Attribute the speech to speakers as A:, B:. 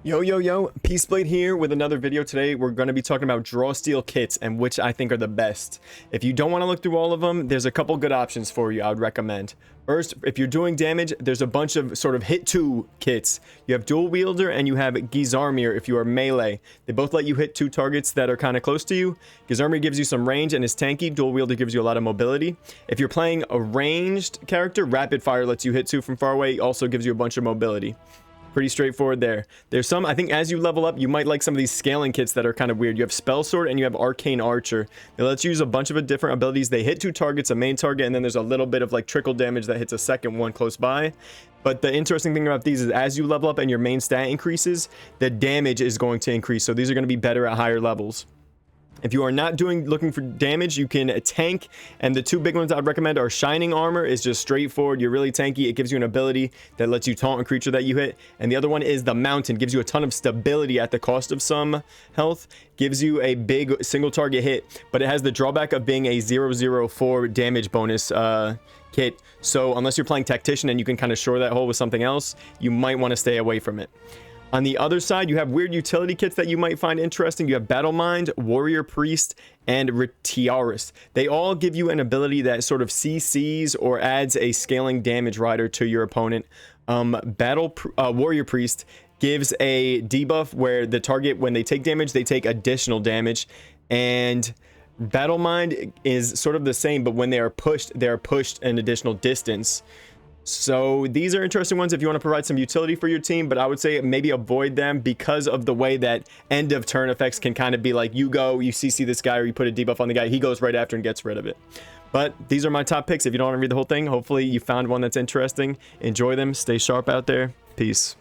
A: Yo, Peaceblade here with another video. Today we're going to be talking about draw steel kits and which I think are the best. If you don't want to look through all of them, there's a couple good options for you I would recommend. First, if you're doing damage, there's a bunch of sort of hit 2 kits. You have dual wielder and you have Gizarmir if you are melee. They both let you hit 2 targets that are kind of close to you. Gizarmir gives you some range and is tanky. Dual wielder gives you a lot of mobility. If you're playing a ranged character, rapid fire lets you hit 2 from far away, also gives you a bunch of mobility. Pretty straightforward there. There's some, I think as you level up, you might like some of these scaling kits that are kind of weird. You have Spell Sword and you have Arcane Archer. They let you use a bunch of different abilities. They hit 2 targets, a main target, and then there's a little bit of like trickle damage that hits a second one close by. But the interesting thing about these is as you level up and your main stat increases, the damage is going to increase. So these are going to be better at higher levels. If you are not looking for damage, you can tank, and the 2 big ones I'd recommend are Shining Armor. Is just straightforward. You're really tanky. It gives you an ability that lets you taunt a creature that you hit. And the other one is the Mountain. Gives you a ton of stability at the cost of some health. Gives you a big single target hit, but it has the drawback of being a 004 damage bonus kit. So unless you're playing Tactician and you can kind of shore that hole with something else, you might want to stay away from it. On the other side, you have weird utility kits that you might find interesting. You have Battle Mind, Warrior Priest, and Retiaris. They all give you an ability that sort of CCs or adds a scaling damage rider to your opponent. Warrior Priest gives a debuff where the target, when they take damage, they take additional damage. And Battle Mind is sort of the same, but when they are pushed an additional distance. So these are interesting ones if you want to provide some utility for your team, but I would say maybe avoid them because of the way that end of turn effects can kind of be like you CC this guy, or you put a debuff on the guy, he goes right after and gets rid of it. But these are my top picks. If you don't want to read the whole thing, hopefully you found one that's interesting. Enjoy them. Stay sharp out there. Peace.